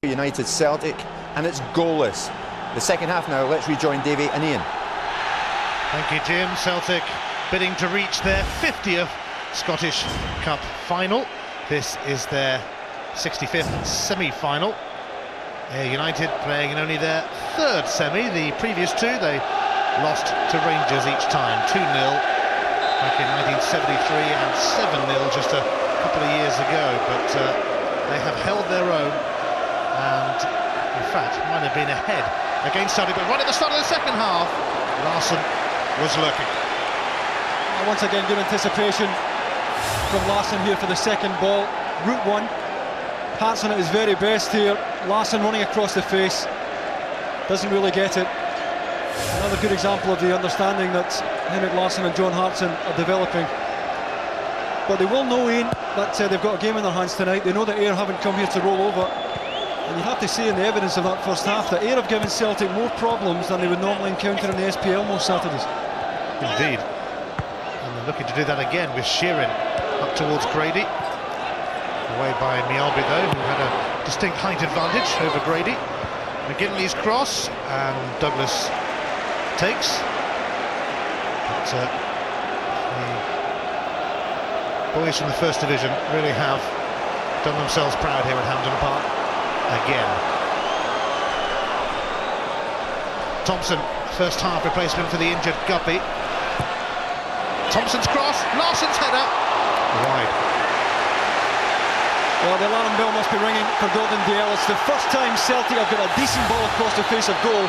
United Celtic, and it's goalless. The second half now, let's rejoin Davey and Ian. Thank you, Jim. Celtic bidding to reach their 50th Scottish Cup final. This is their 65th semi-final. United playing in only their third semi. The previous two they lost to Rangers each time, 2-0 back in 1973 and 7-0 just a couple of years ago, but they have held their own and in fact might have been ahead against Celtic, but right at the start of the second half Larsson was lurking. Once again, good anticipation from Larsson here for the second ball. Route one, Hansen at his very best here. Larsson running across the face, doesn't really get it. Another good example of the understanding that Henrik Larsson and John Hartson are developing. But they will know, Ian, that they've got a game in their hands tonight. They know that Ayr haven't come here to roll over. And you have to see in the evidence of that first half that Ayr have given Celtic more problems than they would normally encounter in the SPL most Saturdays. Indeed. And they're looking to do that again with Sheeran up towards Grady. Away by Mjällby though, who had a distinct height advantage over Grady. McGinley's cross, and Douglas takes. But the boys from the First Division really have done themselves proud here at Hampden Park again. Thompson, first half replacement for the injured Guppy. Thompson's cross, Larsson's header, wide. Well, the alarm bell must be ringing for Gordon Dalziel. It's the first time Celtic have got a decent ball across the face of goal,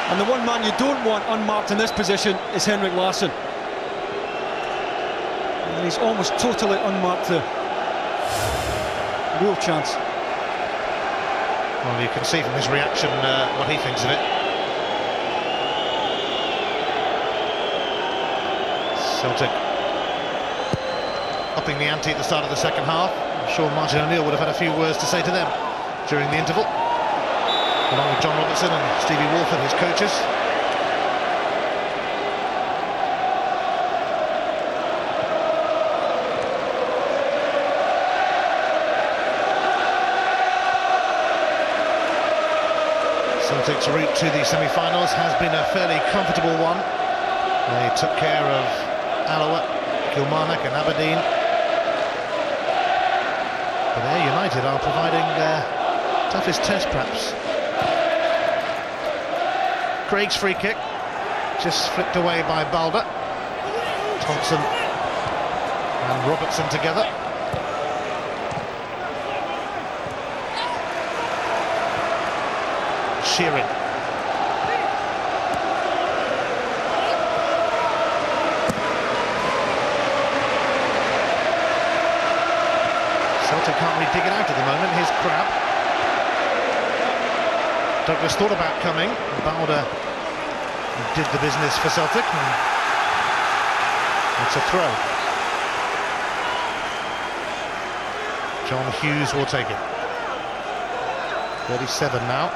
and the one man you don't want unmarked in this position is Henrik Larsson. And he's almost totally unmarked there. Real chance. Well, you can see from his reaction what he thinks of it. Celtic upping the ante at the start of the second half. I'm sure Martin O'Neill would have had a few words to say to them during the interval, along with John Robertson and Stevie Wolford, his coaches. Celtic's route to the semi-finals has been a fairly comfortable one. They took care of Alloa, Kilmarnock and Aberdeen. But Ayr United are providing their toughest test, perhaps. Craig's free kick, just flicked away by Balder. Thompson and Robertson together. Sheeran. Celtic can't really dig it out at the moment. Here's Crabb. Douglas thought about coming. Balder did the business for Celtic. And it's a throw. John Hughes will take it. 37 now.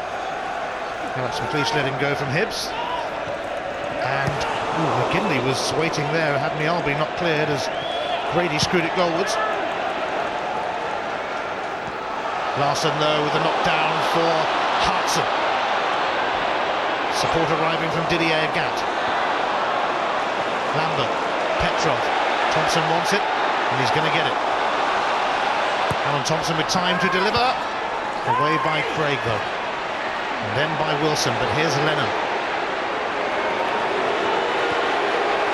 Alex McLeish letting go from Hibs. And McGinley was waiting there. Had Mjällby not cleared as Grady screwed it goalwards. Larsson though with a knockdown for Hartson. Support arriving from Didier Agat. Lambert, Petrov. Thompson wants it and he's going to get it. Alan Thompson with time to deliver. Away by Craig though. And then by Wilson, but here's Lennon.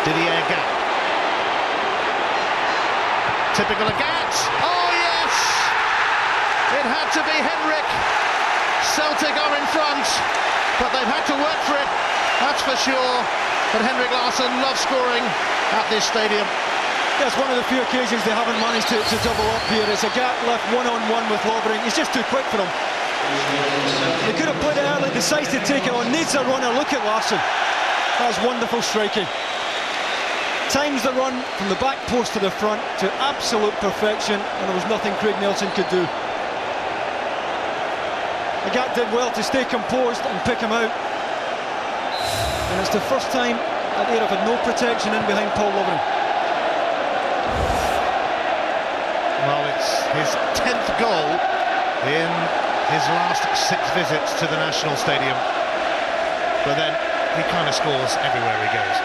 Didier Agat. Typical Agat. Oh yes! It had to be Henrik. Celtic are in front, but they've had to work for it, that's for sure. But Henrik Larsson loves scoring at this stadium. That's one of the few occasions they haven't managed to double up here. It's Agat left one-on-one with Lovering. He's just too quick for him. They could have played it early, decides to take it on, needs a runner. Look at Larsson. That's wonderful striking. Times the run from the back post to the front to absolute perfection, and there was nothing Craig Nelson could do. Agat did well to stay composed and pick him out. And it's the first time that Ayr have had no protection in behind Paul Lovering. Well, it's his 10th goal in his last 6 visits to the National Stadium, but then he kind of scores everywhere he goes.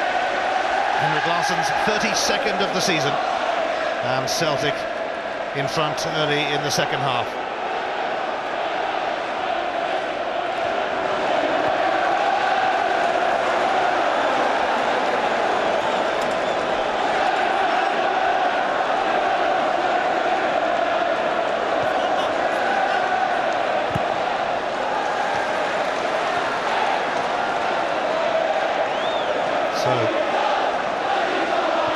Henrik Larsson's 32nd of the season, and Celtic in front early in the second half. So,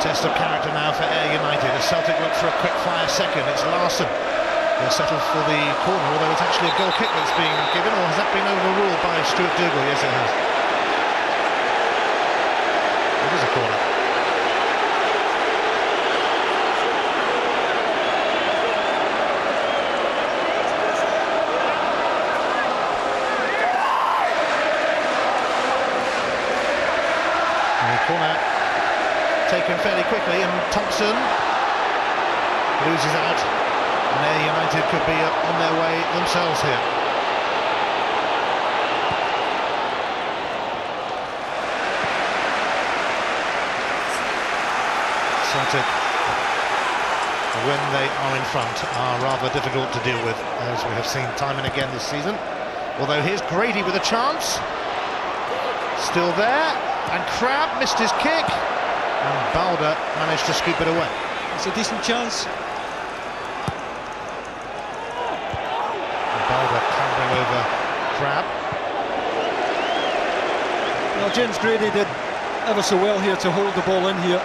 test of character now for Ayr United as Celtic look for a quick fire second. It's Larsson. They're settled for the corner, although it's actually a goal kick that's being given, or has that been overruled by Stuart Dougal? Yes, it has. It is a corner. Corner taken fairly quickly, and Thompson loses out, and Ayr United could be on their way themselves here. Celtic, when they are in front, are rather difficult to deal with, as we have seen time and again this season. Although here's Grady with a chance, still there. And Crabb missed his kick, and Balder managed to scoop it away. It's a decent chance. And Balder clambering over Crabb. Well, James Grady did ever so well here to hold the ball in here.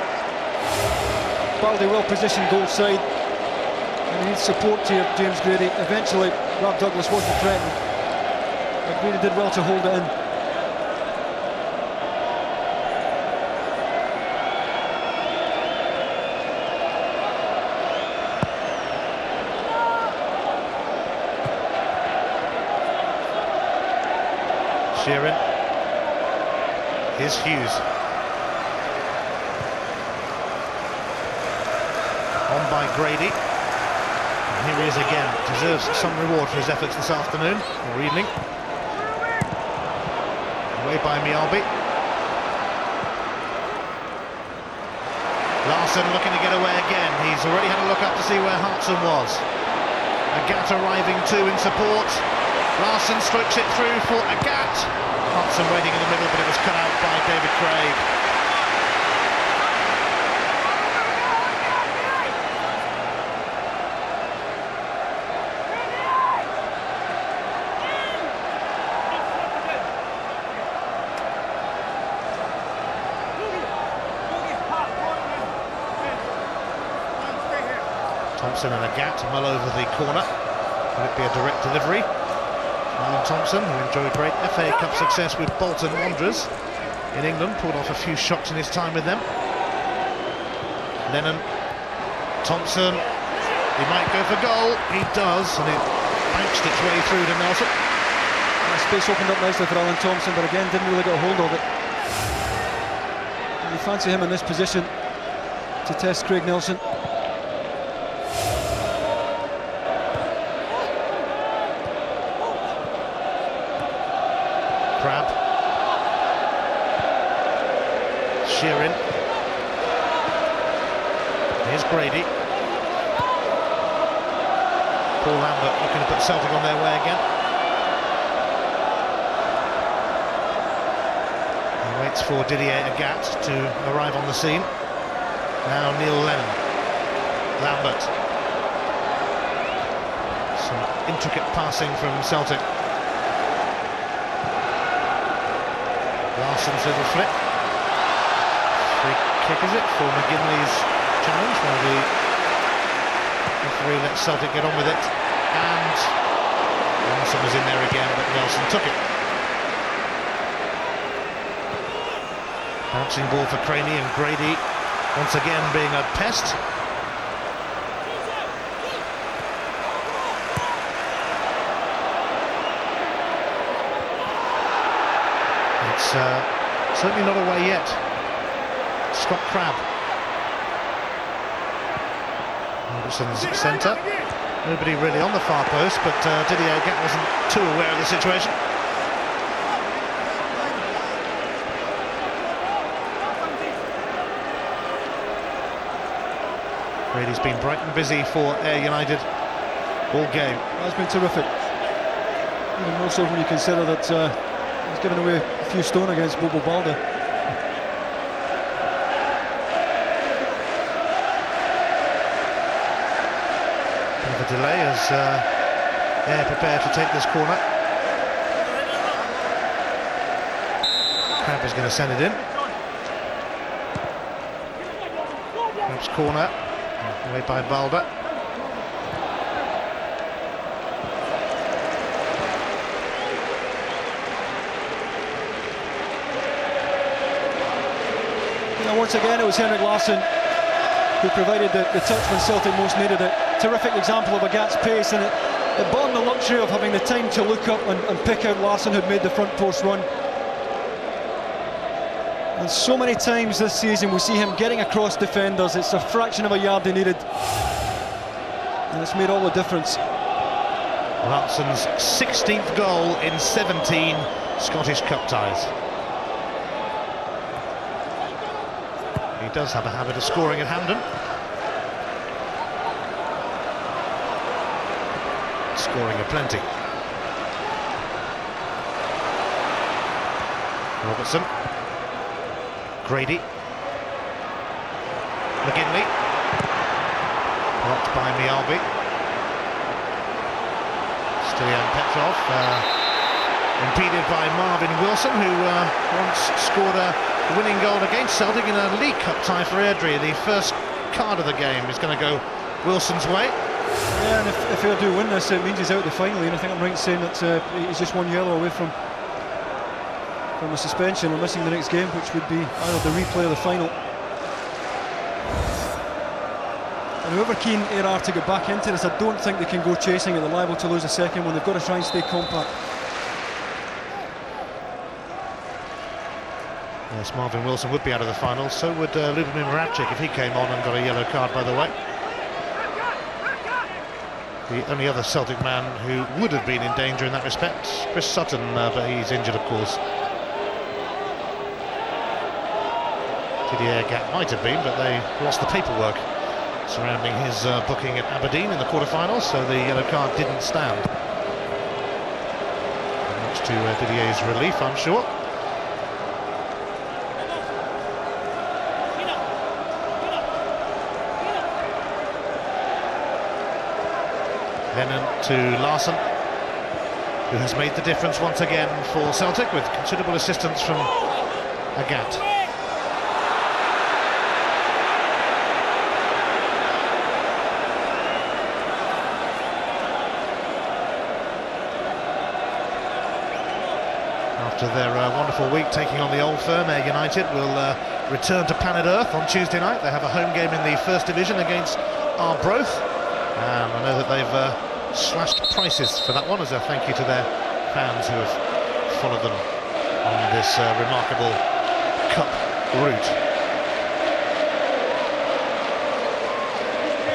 Baldy well positioned goal side, and he needs support here, James Grady. Eventually, Rob Douglas wasn't threatened, but Grady did well to hold it in. Sheeran. Here's Hughes. On by Grady. And here he is again. Deserves some reward for his efforts this afternoon, or evening. Away by Mialbi. Larsson looking to get away again. He's already had a look up to see where Hartson was. Agat arriving too in support. Larsson strokes it through for Agat. Hartson waiting in the middle, but it was cut out by David Craig. Thompson and Agat mull over the corner. Will it be a direct delivery? Alan Thompson, who enjoyed great FA Cup success with Bolton Wanderers in England, pulled off a few shots in his time with them. Lennon, Thompson, he might go for goal, he does, and it bounced its way through to Nelson. Space opened up nicely for Alan Thompson, but again didn't really get a hold of it. You fancy him in this position to test Craig Nelson. Crabb. Sheeran. Here's Grady. Paul Lambert looking to put Celtic on their way again. He waits for Didier Agat to arrive on the scene. Now Neil Lennon. Lambert. Some intricate passing from Celtic. Larsson's little flip. Free kick, is it, for McGinley's challenge? Well, the referee lets Celtic get on with it, and Larsson was in there again, but Nelson took it. Bouncing ball for Craney, and Grady once again being a pest. It's certainly not away yet. Scott Crabb. Anderson's centre. Nobody really on the far post, but Didier Gant wasn't too aware of the situation. Brady's been bright and busy for Ayr United all game. That's been terrific. Even more so when you consider that he's given away a few stone against Bobo Balde. Bit of a delay as Ayr prepare to take this corner. Crab is going to send it in. Crab's corner, away by Balde. Once again, it was Henrik Larsson who provided the touch when Celtic most needed it. Terrific example of a Gant's pace, and it bought him the luxury of having the time to look up and pick out Larsson, who'd made the front post run. And so many times this season we see him getting across defenders. It's a fraction of a yard he needed, and it's made all the difference. Larsson's 16th goal in 17 Scottish Cup ties. He does have a habit of scoring at Hampden. Scoring aplenty. Robertson. Grady. McGinley. Blocked by Mialbi. Stilian Petrov. Impeded by Marvin Wilson, who once scored a winning goal against Celtic in a League Cup tie for Airdrie. The first card of the game is going to go Wilson's way. Yeah, and if Ayr do win this, it means he's out the final, and I think I'm right in saying that he's just 1 yellow away from a suspension or missing the next game, which would be either the replay or the final. And whoever keen Ayr are to get back into this, I don't think they can go chasing it. They're liable to lose a second one. They've got to try and stay compact. Yes, Marvin Wilson would be out of the final, so would Lubomir Moravcik if he came on and got a yellow card, by the way. The only other Celtic man who would have been in danger in that respect, Chris Sutton, but he's injured, of course. Didier Gant might have been, but they lost the paperwork surrounding his booking at Aberdeen in the quarterfinals, so the yellow card didn't stand. Much to Didier's relief, I'm sure. Lennon to Larsson, who has made the difference once again for Celtic, with considerable assistance from Agat. After their wonderful week taking on the Old Firm, Ayr United will return to planet Earth on Tuesday night. They have a home game in the First Division against Arbroath. And I know that they've slashed prices for that one as a thank you to their fans who have followed them on this remarkable cup route.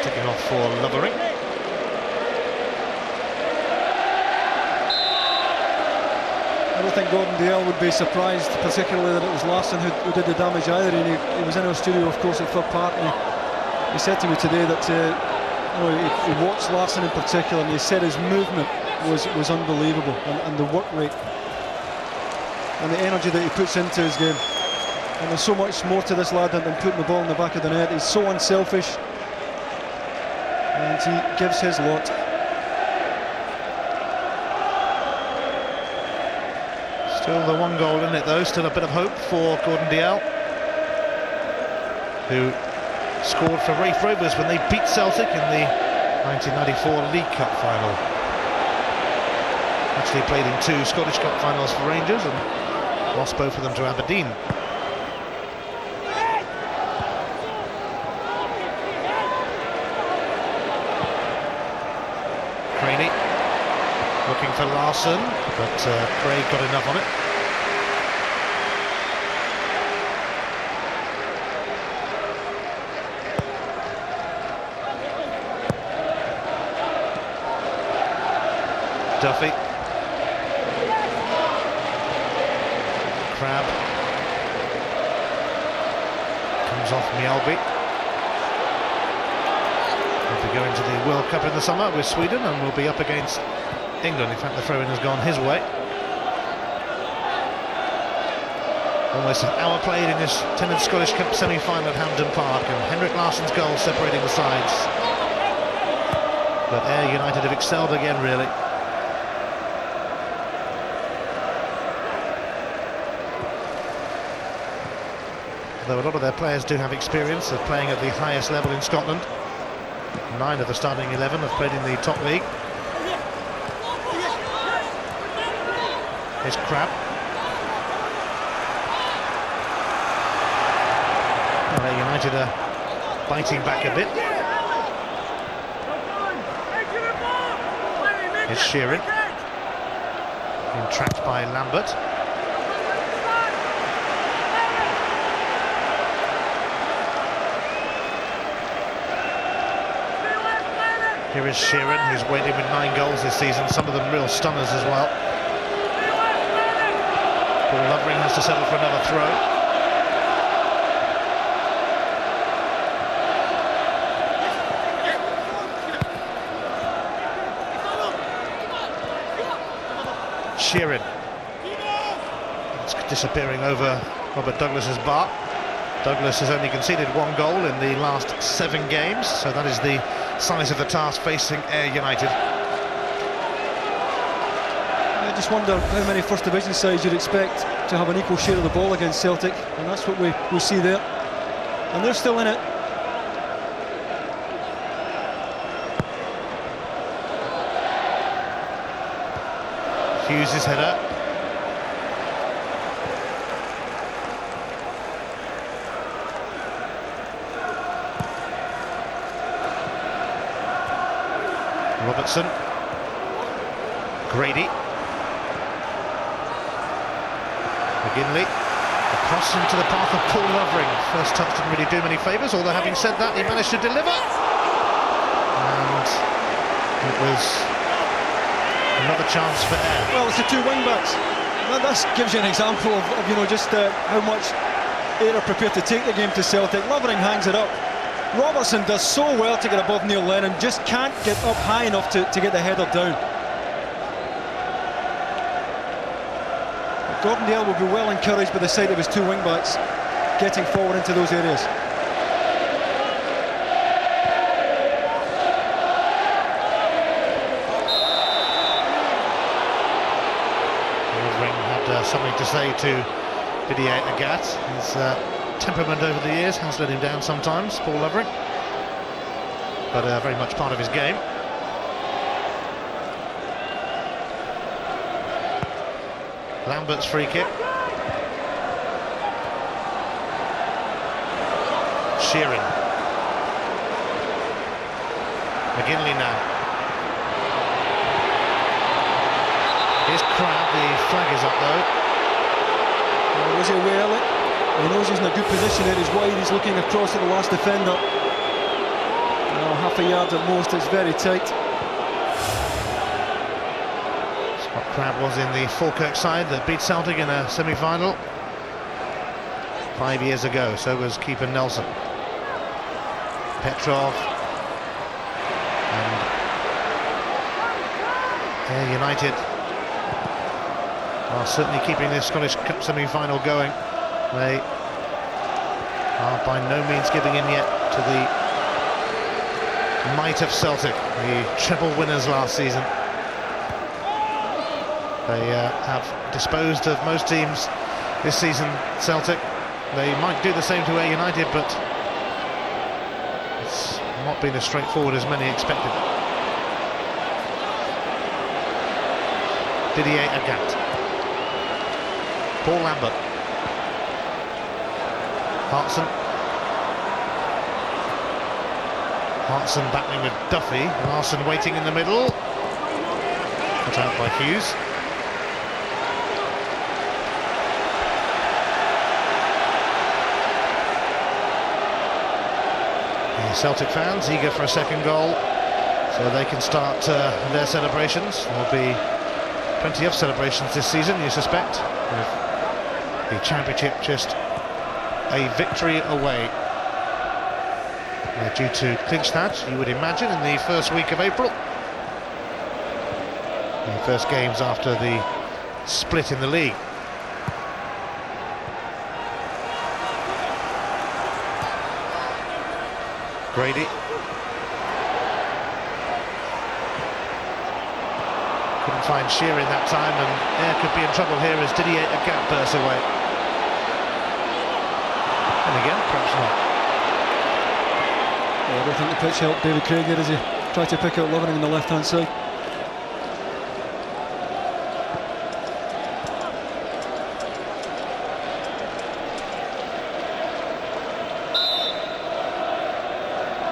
Taking off for Lovering. I don't think Gordon Dalziel would be surprised, particularly that it was Larsson who did the damage either. And he was in our studio, of course, at Fir Park, and he said to me today that he watched Larsson in particular, and he said his movement was unbelievable, and the work rate and the energy that he puts into his game. And there's so much more to this lad than putting the ball in the back of the net. He's so unselfish, and he gives his lot. Still the one goal in it though, still a bit of hope for Gordon Dalziel, who scored for Raith Rovers when they beat Celtic in the 1994 League Cup final. Actually played in 2 Scottish Cup finals for Rangers and lost both of them to Aberdeen. Craney looking for Larsson, but Craig got enough on it. Duffy. Crab comes off Mjällby. We'll be going to the World Cup in the summer with Sweden, and we'll be up against England. In fact, the throw-in has gone his way. Almost an hour played in this 10th Scottish Cup semi-final at Hampden Park, and Henrik Larsson's goal separating the sides. But Ayr United have excelled again, really. Though a lot of their players do have experience of playing at the highest level in Scotland. 9 of the starting 11 have played in the top league. Here's Crab. Well, United are biting back a bit. Here's Sheeran. Being trapped by Lambert. Here is Sheeran, who's weighed in with 9 goals this season, some of them real stunners as well. Paul Lovering has to settle for another throw. Sheeran. It's disappearing over Robert Douglas's bar. Douglas has only conceded 1 goal in the last 7 games, so that is the size of the task facing Ayr United. I just wonder how many First Division sides you'd expect to have an equal share of the ball against Celtic, and that's what we see there. And they're still in it. Hughes' header. Robertson. Grady. McGinley. Across into the path of Paul Lovering. First touch didn't really do many favours, although having said that, he managed to deliver. And it was another chance for Ayr. Well, it's the 2 wing-backs. That gives you an example of just how much Ayr are prepared to take the game to Celtic. Lovering hangs it up. Robertson does so well to get above Neil Lennon, just can't get up high enough to get the header down. Gordon Dale will be well encouraged by the sight of his 2 wing-backs getting forward into those areas. Something to say to Didier Agathe. His temperament over the years has let him down sometimes, Paul Lovering, but very much part of his game. Lambert's free kick. Sheeran. McGinley now. Here's Crab, the flag is up though. Well, was he aware of it? He knows he's in a good position there, he's wide, he's looking across at the last defender. Well, half a yard at most, it's very tight. Scott Crab was in the Falkirk side that beat Celtic in a semi-final 5 years ago, so was keeper Nelson. Petrov. And Ayr United are certainly keeping this Scottish Cup semi-final going. They are by no means giving in yet to the might of Celtic, the treble winners last season. They have disposed of most teams this season, Celtic. They might do the same to Ayr United, but it's not been as straightforward as many expected. Didier Agathe. Paul Lambert. Hartson. Hartson battling with Duffy. Larsson waiting in the middle. Cut out by Hughes. The Celtic fans eager for a second goal, so they can start their celebrations. There'll be Plenty of celebrations this season, you suspect, with the championship just a victory away. They're due to clinch that, you would imagine, in the first week of April. The first games after the split in the league. Grady. Couldn't find Shearer in that time, and Ayr could be in trouble here as Didier Agat bursts away. And again, perhaps not. Yeah, I don't think the pitch helped David Craig there as he tried to pick out Lovering on the left-hand side.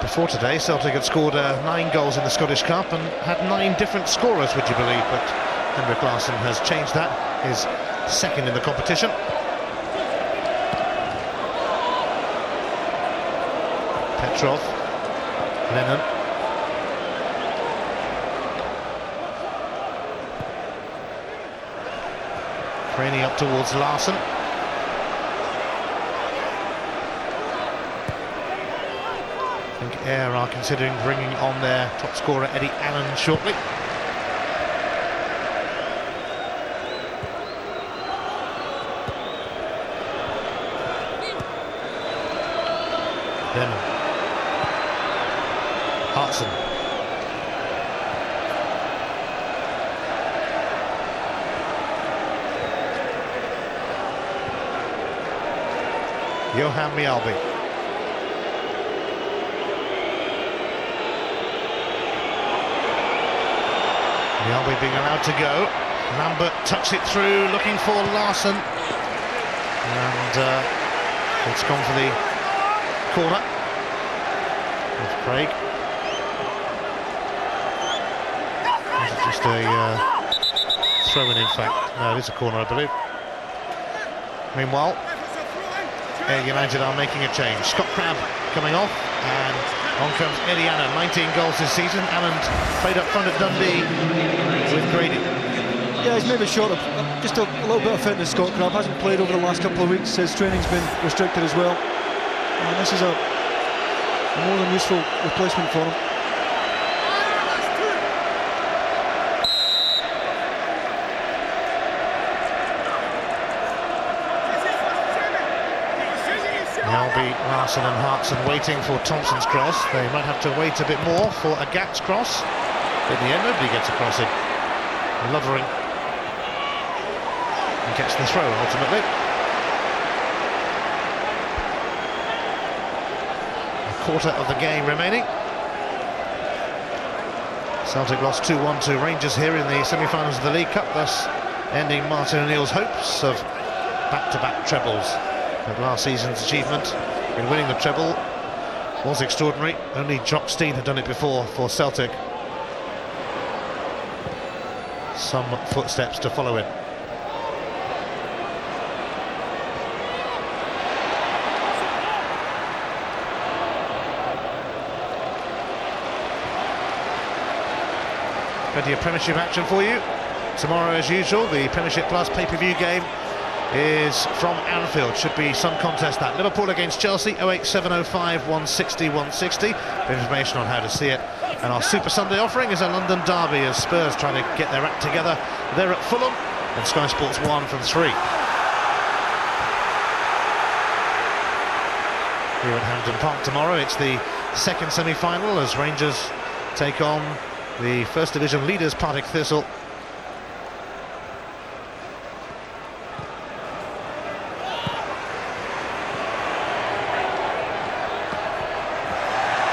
Before today, Celtic had scored 9 goals in the Scottish Cup and had 9 different scorers, would you believe, but Henrik Larsson has changed that, his second in the competition. Petrov, Lennon. Craney up towards Larsson. I think Ayr are considering bringing on their top scorer Eddie Allen shortly. Lennon. Hartson. Johan Mjällby. Mjällby being allowed to go. Lambert tucks it through, looking for Larsson. And it's gone for the corner with Craig. Is it just a throw-in, in fact? No, it is a corner, I believe. Meanwhile, Ayr United are making a change. Scott Crabb coming off, and on comes Eddie Allen. 19 goals this season. Allen played up front at Dundee with Grady. Yeah, he's maybe short of just a little bit of fitness. Scott Crabb hasn't played over the last couple of weeks. His training's been restricted as well. And this is a more than useful replacement for him. Mjällby, Larsson and Hartson waiting for Thompson's cross. They might have to wait a bit more for Agat's cross. In the end, nobody gets a cross in. Lovering and gets the throw ultimately. A quarter of the game remaining. Celtic lost 2-1 to Rangers here in the semi-finals of the League Cup, thus ending Martin O'Neill's hopes of back-to-back trebles. But last season's achievement in winning the treble was extraordinary. Only Jock Stein had done it before for Celtic. Some footsteps to follow in. Plenty of Premiership action for you. Tomorrow, as usual, the Premiership Plus pay-per-view game is from Anfield. Should be some contest that. Liverpool against Chelsea, 08705 160 160. Information on how to see it. And our Super Sunday offering is a London derby as Spurs try to get their act together. They're at Fulham and Sky Sports 1 from 3. Here at Hampden Park tomorrow, it's the second semi-final as Rangers take on the First Division leaders Partick Thistle.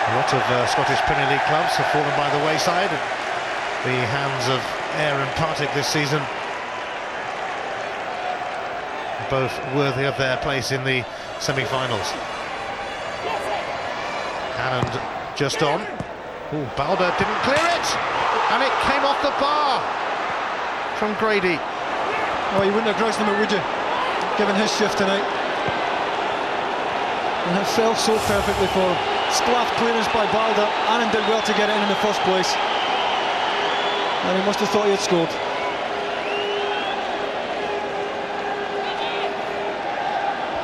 A lot of Scottish Premier League clubs have fallen by the wayside at the hands of Ayr and Partick this season. Both worthy of their place in the semi-finals. And just on. Ooh, Balder didn't clear it, and it came off the bar from Grady. Oh, you wouldn't have grudged him, would you? Given his shift tonight. And it fell so perfectly for him. Splaff clearance by Balder. Aaron did well to get it in the first place. And he must have thought he had scored.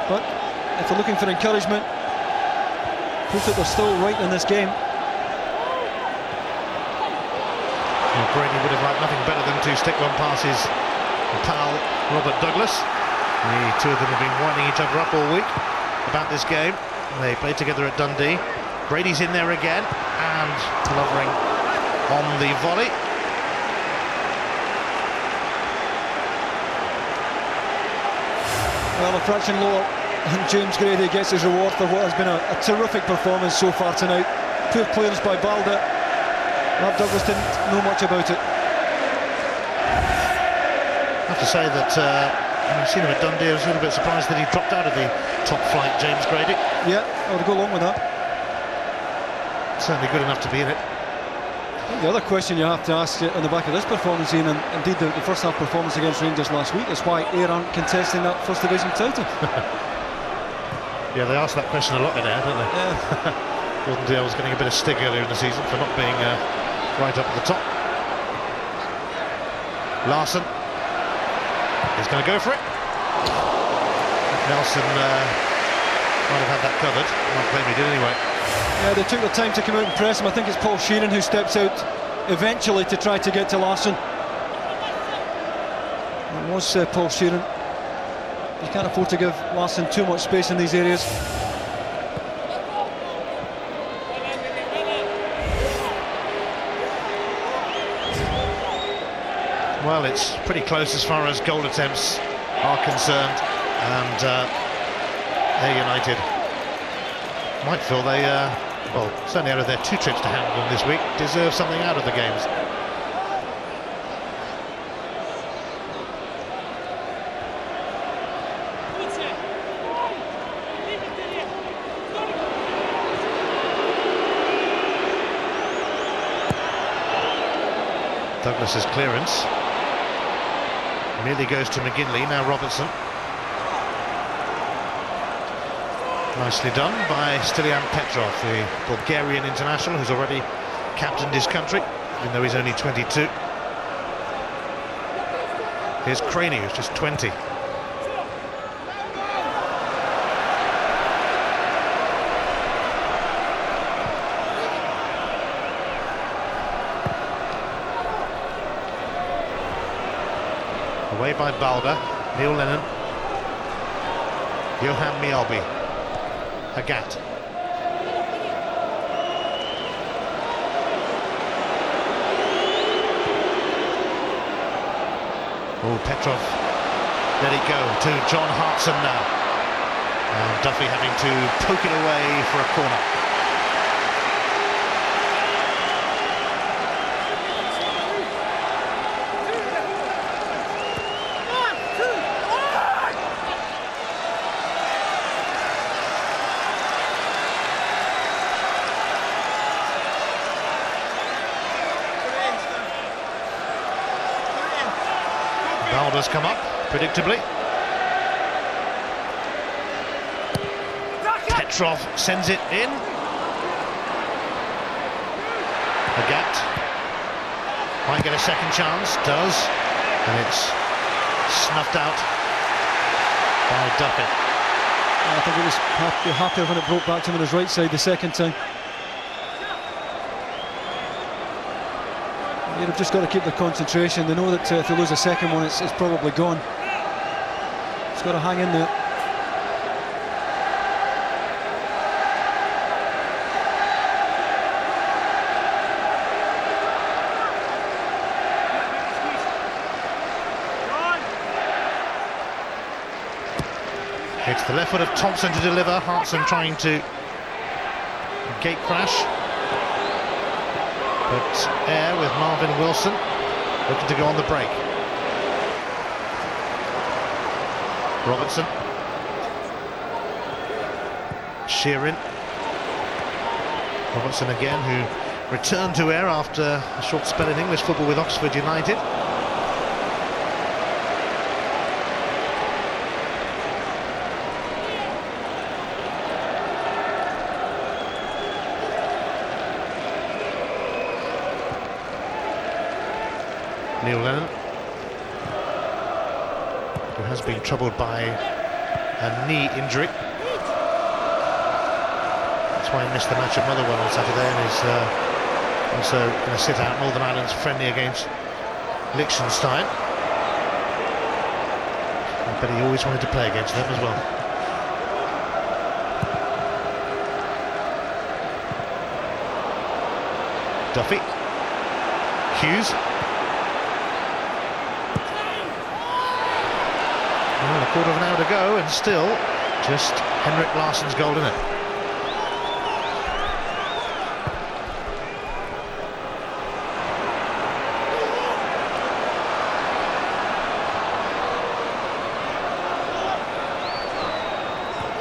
But if they're looking for encouragement, proof that they're still right in this game. Well, Brady would have liked nothing better than to stick one past his pal Robert Douglas. The two of them have been winding each other up all week about this game. They played together at Dundee. Brady's in there again and Lovering on the volley. Well, a fraction lower, and James Grady gets his reward for what has been a terrific performance so far tonight. Poor clearance by Balda. Rob Douglas didn't know much about it. I have to say that I've seen him at Dundee. I was a little bit surprised that he dropped out of the top flight, James Grady. Yeah, I would go along with that. Certainly good enough to be in it. The other question you have to ask on the back of this performance, Ian, and indeed the first half performance against Rangers last week, is why Ayr aren't contesting that First Division title. Yeah, they ask that question a lot in Ayr, don't they? Yeah. Gordon Dale was getting a bit of stick earlier in the season for not being right up at the top. Larson is going to go for it. Nelson might have had that covered. Not claim he did anyway. Yeah, they took the time to come out and press him. I think it's Paul Sheeran who steps out eventually to try to get to Larson. It was Paul Sheeran. You can't afford to give Larson too much space in these areas. Well, it's pretty close as far as goal attempts are concerned, and Ayr United might feel they, well, certainly out of their 2 trips to Hampden this week, deserve something out of the games. Douglas's clearance merely goes to McGinley. Now Robertson. Nicely done by Stilian Petrov, the Bulgarian international who's already captained his country, even though he's only 22. Here's Craney, who's just 20. Away by Balda, Neil Lennon, Johan Mjällby, Hagat. Oh, Petrov let it go to John Hartson now. And Duffy having to poke it away for a corner. Balda's come up, predictably. Petrov sends it in. Hagat might get a second chance, does, and it's snuffed out by Duffy. I think it was happier when it broke back to him on his right side the second time. They've just got to keep their concentration. They know that if they lose a second one, it's probably gone. It's got to hang in there. It's the left foot of Thompson to deliver. Hartson trying to gate crash. But Ayr with Marvin Wilson looking to go on the break. Robertson. Sheeran. Robertson again, who returned to Ayr after a short spell in English football with Oxford United. Neil Lennon, who has been troubled by a knee injury. That's why he missed the match at Motherwell on Saturday, and is also going to sit out Northern Ireland's friendly against Liechtenstein. But he always wanted to play against them as well. Duffy. Hughes. Well, a quarter of an hour to go, and still just Henrik Larsson's goal in it.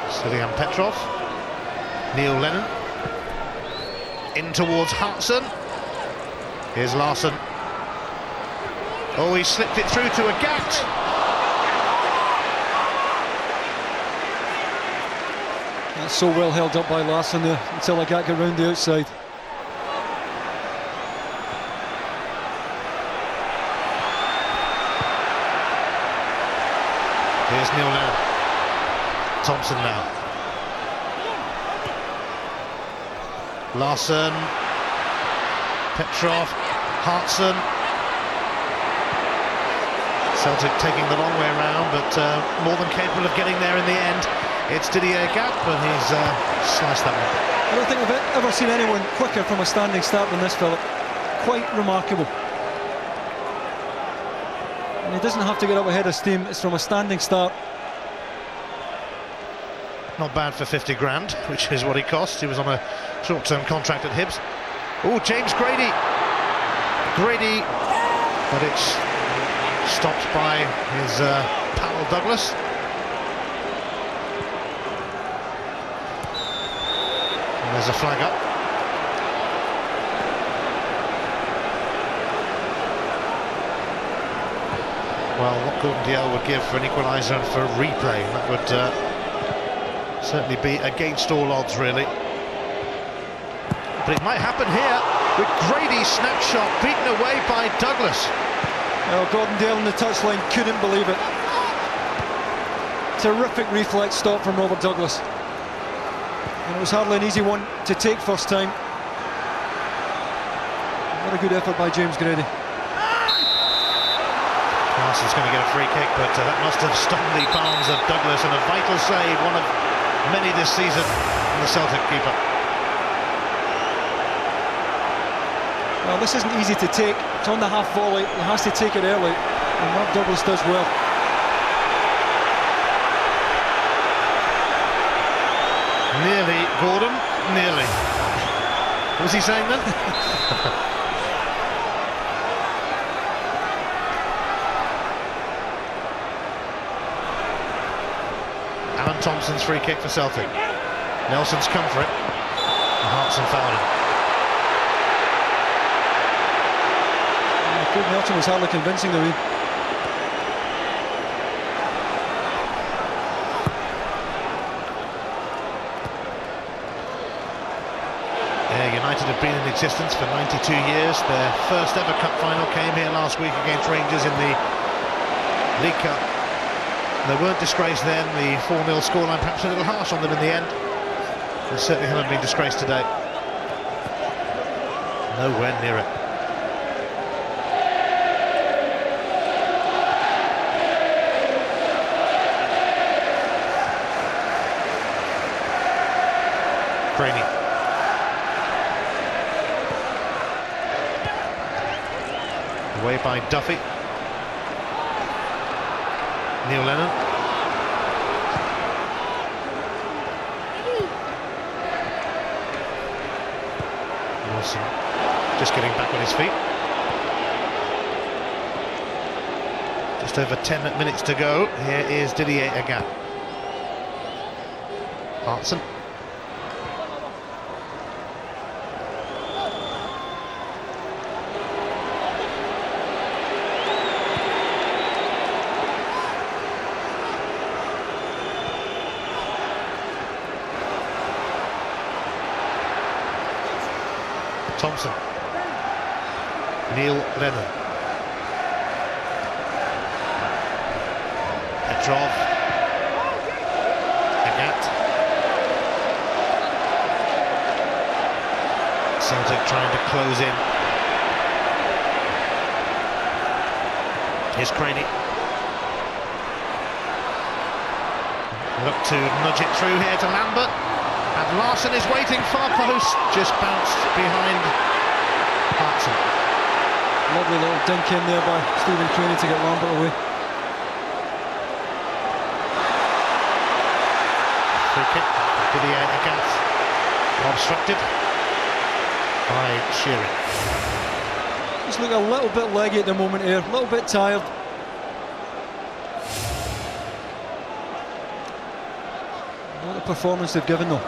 Sylvian Petrov, Neil Lennon, in towards Hartson. Here's Larsson. Oh, he slipped it through to Agat. That's so well held up by Larsson there until Agat got round the outside. Here's Neil Lennon. Thompson now. Larsson, Petrov, Hartson. Celtic taking the long way around, but more than capable of getting there in the end. It's Didier Agat, but he's sliced that one. I don't think I've ever seen anyone quicker from a standing start than this, Philip. Quite remarkable. And he doesn't have to get up ahead of steam, it's from a standing start. Not bad for 50 grand, which is what he cost. He was on a short-term contract at Hibs. Oh, James Grady. Grady, but it's stopped by his pal Douglas. And there's a flag up. Well, what Gordon Dalziel would give for an equaliser and for a replay, that would certainly be against all odds, really. But it might happen here with Grady's snapshot beaten away by Douglas. Oh, Gordon Dalziel on the touchline couldn't believe it. Terrific reflex stop from Robert Douglas. And it was hardly an easy one to take first time. What a good effort by James Grady. Larson's going to get a free kick, but that must have stung the palms of Douglas, and a vital save, one of many this season from the Celtic keeper. Well, this isn't easy to take. It's on the half volley. He has to take it early, and Mark Douglas does well. Nearly, Gordon, nearly. What was he saying then? Alan Thompson's free kick for Celtic. Nelson's come for it, and Hartson fouled him. Craig Nelson was hardly convincing, though. United have been in existence for 92 years. Their first ever cup final came here last week against Rangers in the League Cup. They weren't disgraced then. The 4-0 scoreline perhaps a little harsh on them in the end. They certainly haven't been disgraced today. Nowhere near it. Brady. Away by Duffy. Neil Lennon. Wilson just getting back on his feet. Just over 10 minutes to go. Here is Didier Agat. Hartson. Thompson. Neil Lennon. Petrov. Celtic trying to close in. Here's Craney. Look to nudge it through here to Lambert. And Larsson is waiting, far post, just bounced behind Hartson. Lovely little dink in there by Stephen Craney to get Lambert away. Free kick to the Agath. Obstructed by Shearing. Just look a little bit leggy at the moment here, a little bit tired. What a performance they've given though.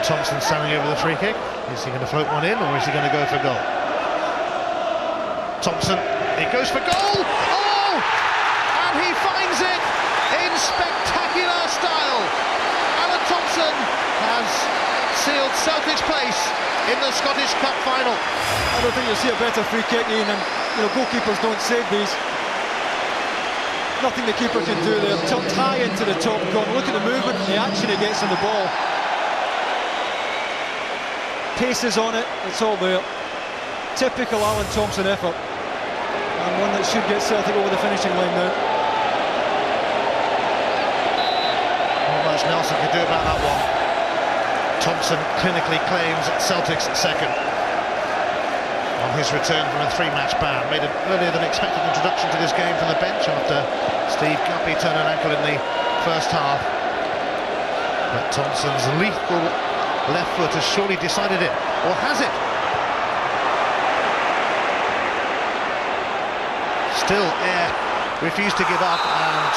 Thompson standing over the free kick. Is he going to float one in, or is he going to go for goal? Thompson, he goes for goal! Oh! And he finds it in spectacular style! Alan Thompson has sealed Celtic's place in the Scottish Cup final. I don't think you'll see a better free kick, Ian, and goalkeepers don't save these. Nothing the keeper can do there. Tucked high into the top corner. Look at the movement and the action he gets on the ball. Pace is on it, it's all there. Typical Alan Thompson effort, and one that should get Celtic over the finishing line now. Not much Nelson could do about that one. Thompson clinically claims Celtic's second on his return from a 3-match ban. Made an earlier than expected introduction to this game from the bench after Steve Guppy turned an ankle in the first half. But Thompson's lethal left foot has surely decided it, or has it? Still, Ayr refused to give up, and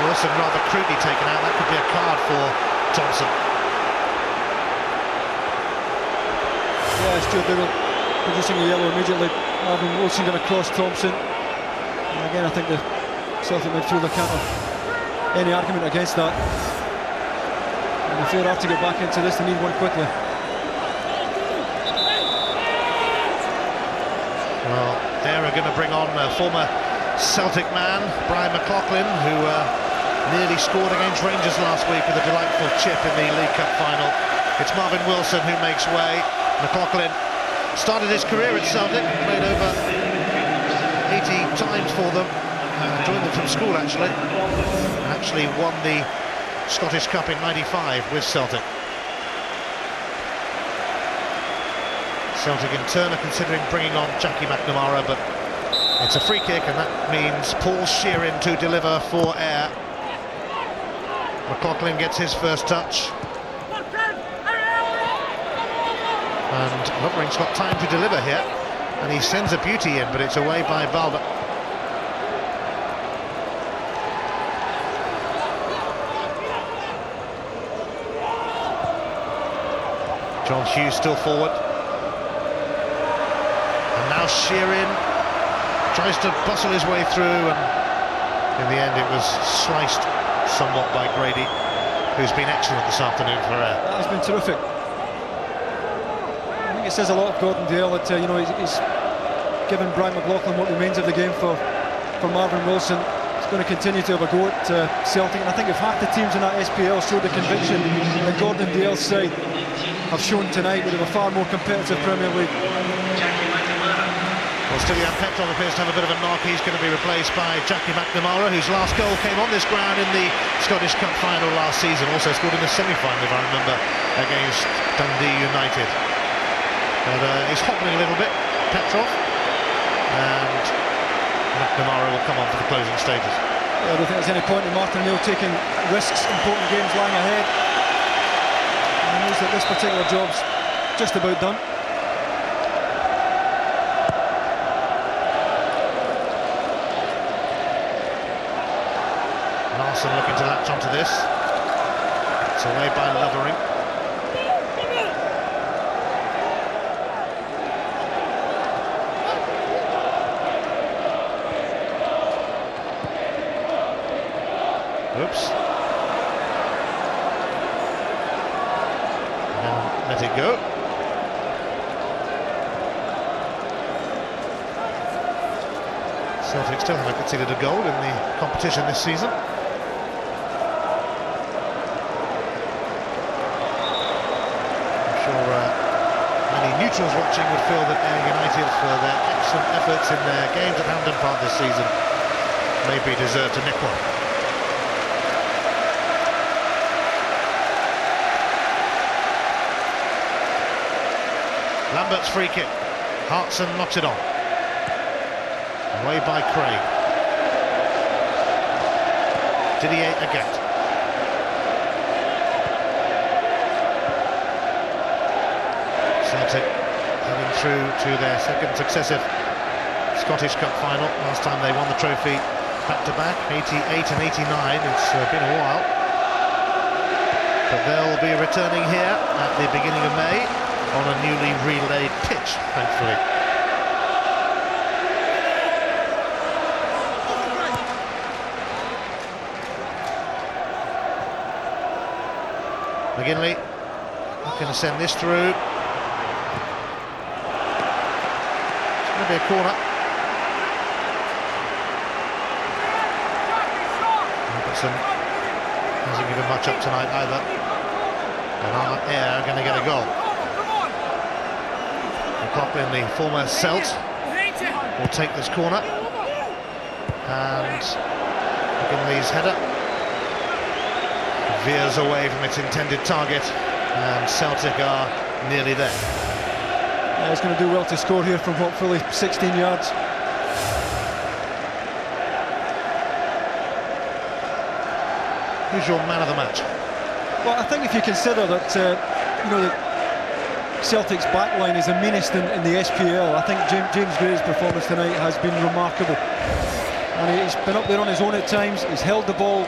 Wilson rather crudely taken out. That could be a card for Thompson. Yeah, Stuart Dougal producing a yellow immediately. Marvin Wilson going to cross Thompson. And again, I think the Celtic midfielder can't have any argument against that. And if they're out to get back into this, they need one quickly. Well, Ayr are going to bring on a former Celtic man, Brian McLaughlin, who nearly scored against Rangers last week with a delightful chip in the League Cup final. It's Marvin Wilson who makes way. McLaughlin started his career at Celtic, played over 80 times for them, joined them from school actually won the Scottish Cup in '95 with Celtic. Celtic in turn are considering bringing on Jackie McNamara, but it's a free kick, and that means Paul Shearing to deliver for Ayr. McLaughlin gets his first touch, and Lovering's got time to deliver here, and he sends a beauty in, but it's away by Balba. John Hughes still forward. And now Shearing tries to bustle his way through, and in the end it was sliced somewhat by Grady, who's been excellent this afternoon for Ayr. That has been terrific. I think it says a lot of Gordon Dale that he's given Brian McLaughlin what remains of the game for Marvin Wilson. He's going to continue to have a go at Celtic, and I think if half the teams in that SPL showed the conviction that Gordon Dale's side have shown tonight, we'd have a far more competitive Premier League. Well, Stilian Petrov appears to have a bit of a knock. He's going to be replaced by Jackie McNamara, whose last goal came on this ground in the Scottish Cup final last season. Also scored in the semi-final, if I remember, against Dundee United. But he's hobbling a little bit, Petrov, and McNamara will come on for the closing stages. I don't think there's any point in Martin Neil taking risks, important games lying ahead. He knows that this particular job's just about done. Larsson looking to latch onto this. It's away by Lovering. Oops. And let it go. Celtic still haven't conceded a goal in the competition this season. I'm sure many neutrals watching would feel that Ayr United, for their excellent efforts in their games at Hampden Park this season, maybe deserve to nick one. Lambert's free kick. Hartson knocks it on. Away by Craig. Didier Agat. Celtic heading through to their second successive Scottish Cup final. Last time they won the trophy back-to-back, 88 and 89. It's been a while. But they'll be returning here at the beginning of May on a newly relaid pitch, thankfully. McGinley going to send this through. It's going to be a corner. Robertson hasn't given much up tonight either. And Ayr are going to get a goal. McLaughlin, the former Celt, will take this corner. And McGinley's header veers away from its intended target, and Celtic are nearly there. Yeah, he's going to do well to score here from hopefully 16 yards. Who's your man of the match? Well, I think if you consider that that Celtic's backline is the meanest in the SPL, I think James Gray's performance tonight has been remarkable. And he's been up there on his own at times. He's held the ball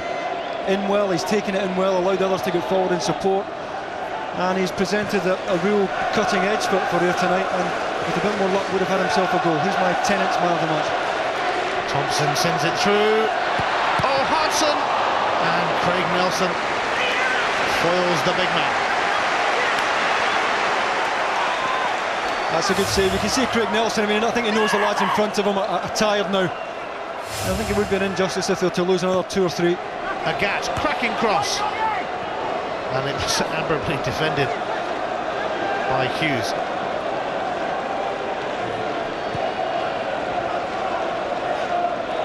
in well, he's taken it in well, allowed others to get forward in support, and he's presented a real cutting edge for Ayr tonight, and with a bit more luck would have had himself a goal. He's my 10th man of the match. Thompson sends it through. Oh, Hartson! And Craig Nelson foils the big man. That's a good save. You can see Craig Nelson, I mean, I think he knows the lads in front of him are tired now. I think it would be an injustice if they were to lose another 2 or 3. Agat, cracking cross, and it's admirably defended by Hughes.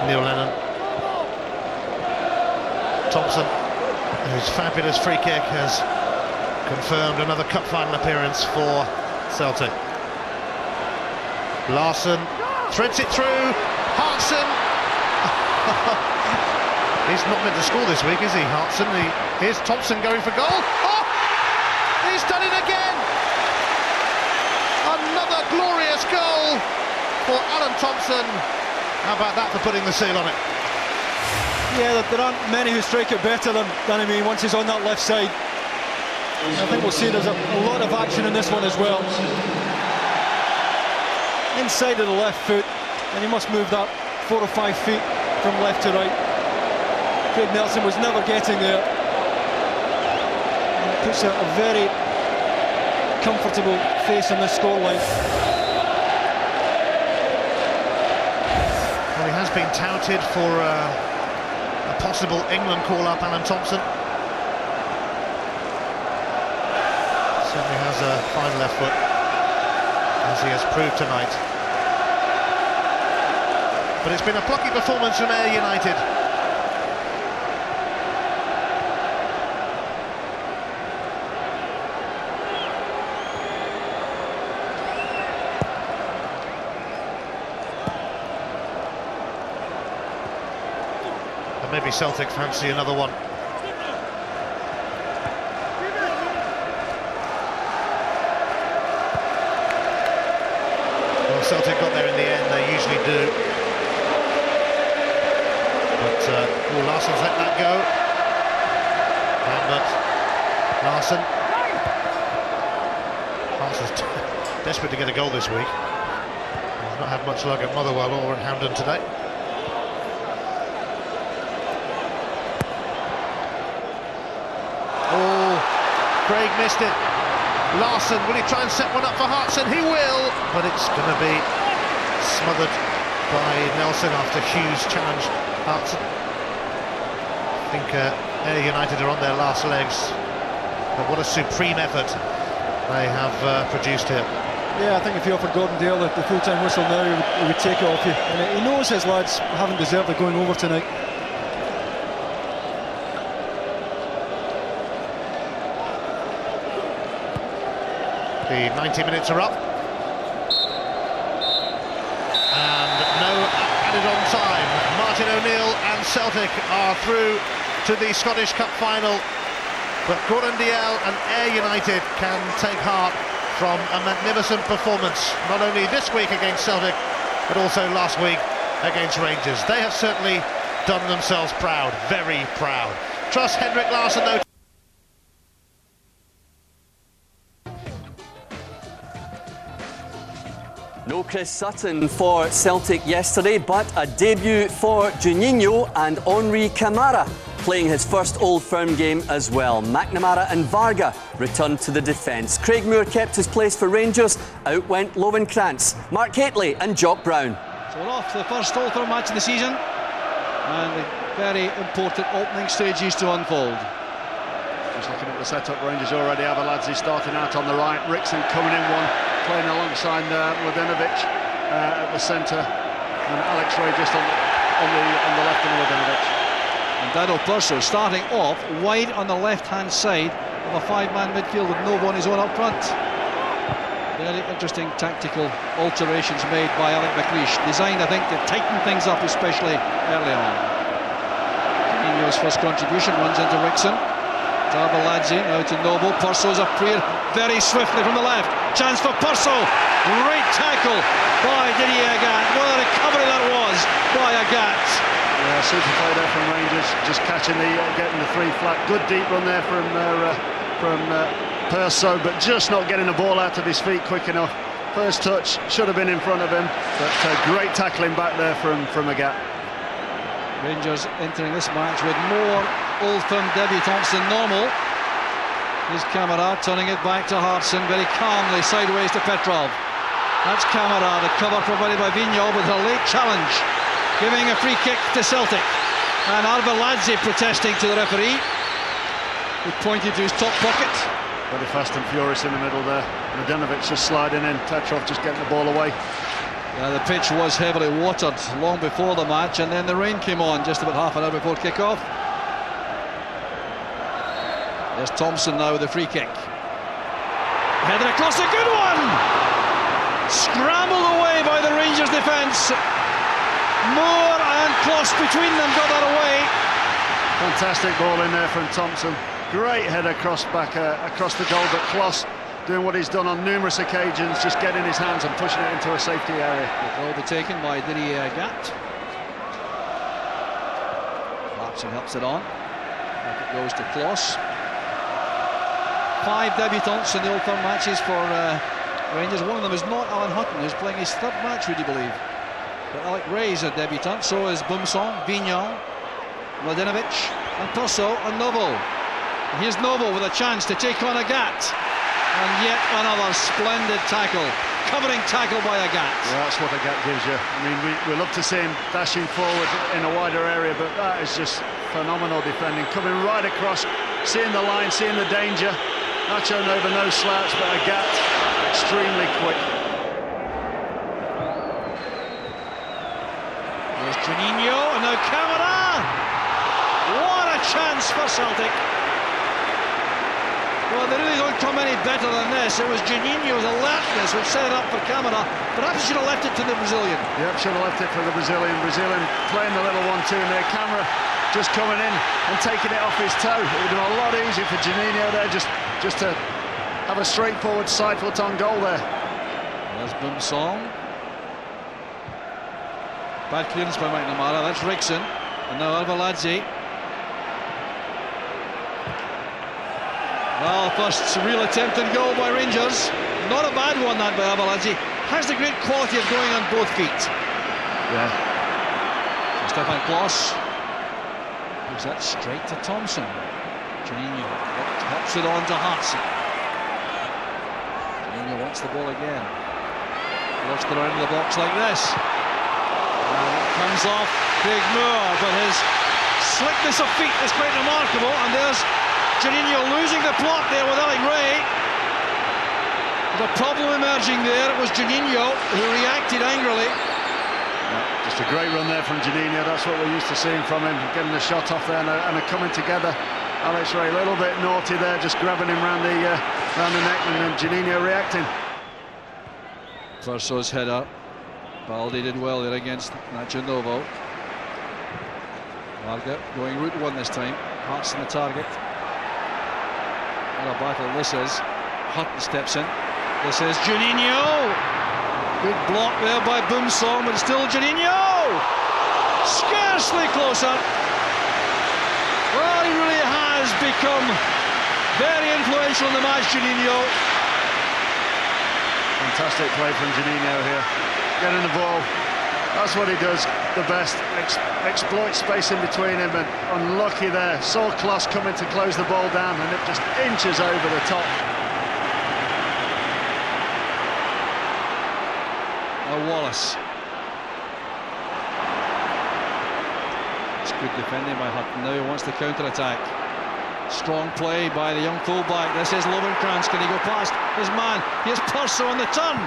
Neil Lennon. Thompson, whose fabulous free kick has confirmed another cup final appearance for Celtic. Larsson threads it through. Hartson. He's not meant to score this week, is he, Hartson? Here's Thompson going for goal. Oh! He's done it again! Another glorious goal for Alan Thompson. How about that for putting the seal on it? Yeah, there aren't many who strike it better than him once he's on that left side. I think we'll see there's a lot of action in this one as well. Inside of the left foot, and he must move that 4 or 5 feet from left to right. Craig Nelson was never getting there. And it puts a very comfortable face on this scoreline. Well, he has been touted for a possible England call-up, Alan Thompson. Certainly has a fine left foot, as he has proved tonight. But it's been a plucky performance from Ayr United. And maybe Celtic fancy another one. Well, Celtic got there in the end, they usually do. But Larsson's let that go. Lambert, Larsson. Larsson's desperate to get a goal this week. He's not had much luck at Motherwell or at Hampden today. Oh, Craig missed it. Larsson, will he try and set one up for Hartson? He will, but it's going to be smothered by Nelson after Hughes challenged Hartson. I think Ayr United are on their last legs, but what a supreme effort they have produced here. Yeah, I think if you offered Gordon Dale the full-time whistle now, he would take it off you. And he knows his lads haven't deserved it going over tonight. The 90 minutes are up. And no added on time. Martin O'Neill and Celtic are through to the Scottish Cup final. But Gordon Dale and Ayr United can take heart from a magnificent performance, not only this week against Celtic, but also last week against Rangers. They have certainly done themselves proud, very proud. Trust Henrik Larsson though. No Chris Sutton for Celtic yesterday, but a debut for Juninho and Henri Camara, playing his first Old Firm game as well. McNamara and Varga returned to the defence. Craig Moore kept his place for Rangers. Out went Lowenkrantz, Mark Hateley and Jock Brown. So we're off to the first Old Firm match of the season, and the very important opening stages to unfold. Just looking at the setup, Rangers already have Aladze starting out on the right, Rickson coming in one, playing alongside Mladenovic at the centre, and Alex Ray just on the left of Mladenovic. And Dado Purso starting off wide on the left-hand side of a five-man midfield with Novo on his own up front. Very interesting tactical alterations made by Alec McLeish, designed, I think, to tighten things up, especially early on. Juninho's first contribution runs into Rickson. Arveladze now to Novo. Purso's up clear very swiftly from the left. Chance for Purso. Great tackle by Didier Agat. What a recovery that was by Agat. Yeah, super play there from Rangers, just catching getting the three flat. Good deep run there from Purso, but just not getting the ball out of his feet quick enough. First touch should have been in front of him, but great tackling back there from Agat. Rangers entering this match with more Old Firm debutants than normal. Here's Camara turning it back to Hartson very calmly, sideways to Petrov. That's Camara, the cover provided by Vigneault with a late challenge, giving a free kick to Celtic. And Arveladze protesting to the referee, who pointed to his top pocket. Very fast and furious in the middle there. Mladenovic just sliding in, Petrov just getting the ball away. The pitch was heavily watered long before the match, and then the rain came on just about half an hour before kick-off. There's Thompson now with the free kick. Headed across, a good one! Scrambled away by the Rangers defence. Moore and Kloss between them got that away. Fantastic ball in there from Thompson. Great header across the goal, but Kloss doing what he's done on numerous occasions, just getting his hands and pushing it into a safety area. The will be taken by Didier Agat. Hartson helps it on. Back it goes to Kloss. 5 debutants in the Old Firm matches for Rangers. One of them is not Alan Hutton, who's playing his third match, would you believe? But Alec Ray is a debutant, so is Bumsong, Vigneault, Mladenovic, and Purso, and Novo. And here's Novo with a chance to take on Agat. And yet another splendid tackle, covering tackle by Agat. Yeah, that's what Agat gives you. I mean, we love to see him dashing forward in a wider area, but that is just phenomenal defending. Coming right across, seeing the line, seeing the danger. Nacho Nova, no slouch, but Agat extremely quick. There's Juninho, and now Camara. What a chance for Celtic. Well, they really don't come any better than this. It was Juninho's alertness which set it up for Camara. Perhaps he should have left it to the Brazilian. Yep, should have left it for the Brazilian. Brazilian playing the little 1-2 in there. Camara just coming in and taking it off his toe. It would have been a lot easier for Juninho there just to have a straightforward side foot on goal there. There's Bumsong. Bad clearance by McNamara. That's Rickson. And now Arveladze. Well, first real attempt and goal by Rangers. Not a bad one, that by Arveladze. Has the great quality of going on both feet. Yeah. So Stefan Kloss gives that straight to Thompson. Juninho hops it on to Hartson. Juninho wants the ball again. Lost it around the box like this. Comes off Craig Moore, but his slickness of feet is quite remarkable. And there's Juninho losing the plot there with Alec Ray. There's a problem emerging there. It was Juninho who reacted angrily. Yeah, just a great run there from Juninho. That's what we're used to seeing from him, getting a shot off there and a coming together. Alex Ray a little bit naughty there, just grabbing him round the neck, and then Juninho reacting. Verso's header. Baldi did well there against Nacho Novo. Varga going route one this time. Hearts in the target. What a battle this is. Hutton steps in. This is Juninho. Good block there by Boomsong, but still Juninho. Scarcely closer. Well, he really has become very influential in the match, Juninho. Fantastic play from Juninho here. Getting the ball. That's what he does the best. Exploit space in between him, and unlucky there. Saw Kloss coming to close the ball down, and it just inches over the top. Wallace. It's good defending by Hutton. Now he wants the counter-attack. Strong play by the young fullback. This is Lovenkrantz. Can he go past his man? Here's Purcell on the turn.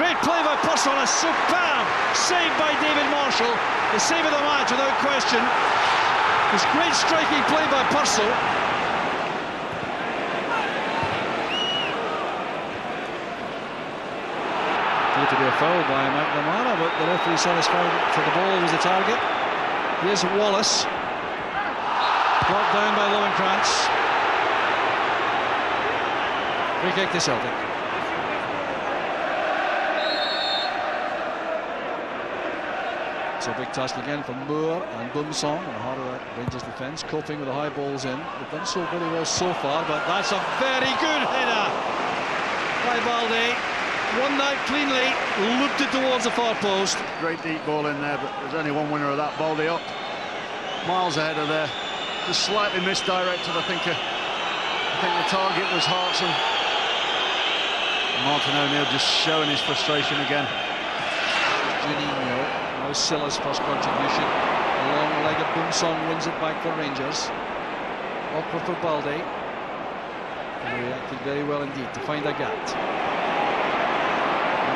Great play by Purcell, and a superb save by David Marshall. The save of the match without question. This great striking play by Purcell. Appeared to be a foul by McNamara, but the referee satisfied for the ball was the target. Here's Wallace. Blocked down by Lovenkrantz. Free kick to Celtic. It's a big task again for Moore and Boomsong in the heart of that Rangers defence, coping with the high balls in. They've done so very well so far, but that's a very good header by Baldi. Won that cleanly, looped it towards the far post. Great deep ball in there, but there's only one winner of that. Baldi up, miles ahead of there. Just slightly misdirected. I think the target was Hartson. Martin O'Neill just showing his frustration again. Juninho, now Silla's first contribution. A long leg of Boomsong wins it back for Rangers. Awkward for Baldi. He reacted very well indeed to find a gap.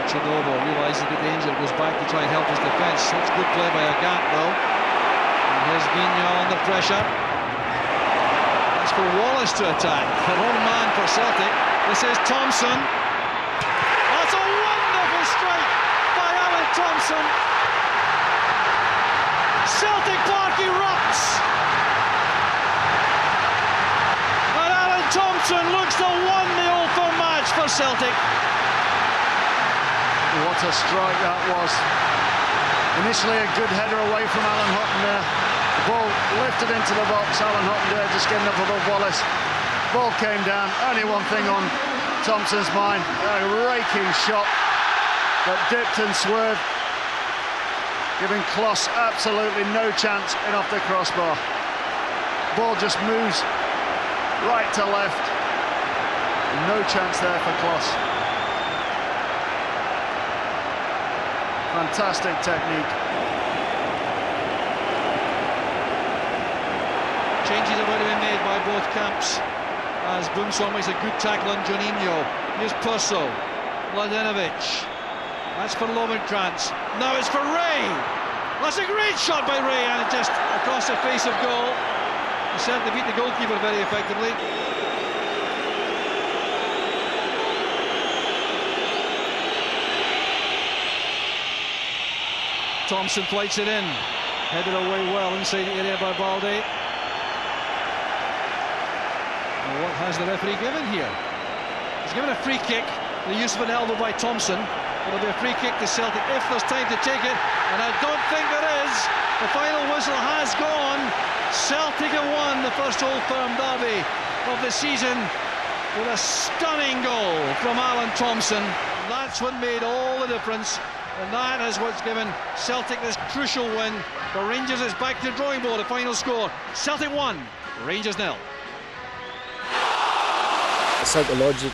Chinovo realises the danger, goes back to try and help his defence. That's good play by Agat though. And here's Vignal under pressure. That's for Wallace to attack. The wrong man for Celtic. This is Thompson. That's a wonderful strike by Alan Thompson. Celtic Park erupts. And Alan Thompson looks to win the Old Firm match for Celtic. What a strike that was. Initially a good header away from Alan Hutton there. The ball lifted into the box. Alan Hutton there just getting up above Wallace. Ball came down. Only one thing on Thompson's mind. A raking shot that dipped and swerved, giving Kloss absolutely no chance in off the crossbar. Ball just moves right to left. No chance there for Kloss. Fantastic technique. Changes have already been made by both camps as Boomsong makes a good tackle on Juninho. Here's Purcell. Mladenovic. That's for Lovenkrantz. Now it's for Ray. That's a great shot by Ray, and it just across the face of goal. He certainly beat the goalkeeper very effectively. Thompson flights it in, headed away well inside the area by Baldi. Well, what has the referee given here? He's given a free kick, the use of an elbow by Thompson. It'll be a free kick to Celtic if there's time to take it, and I don't think there is. The final whistle has gone. Celtic have won the first Old Firm derby of the season with a stunning goal from Alan Thompson. That's what made all the difference. And that is what's given Celtic this crucial win. For Rangers, it's back to the drawing board. The final score: Celtic 1, Rangers 0. Psychological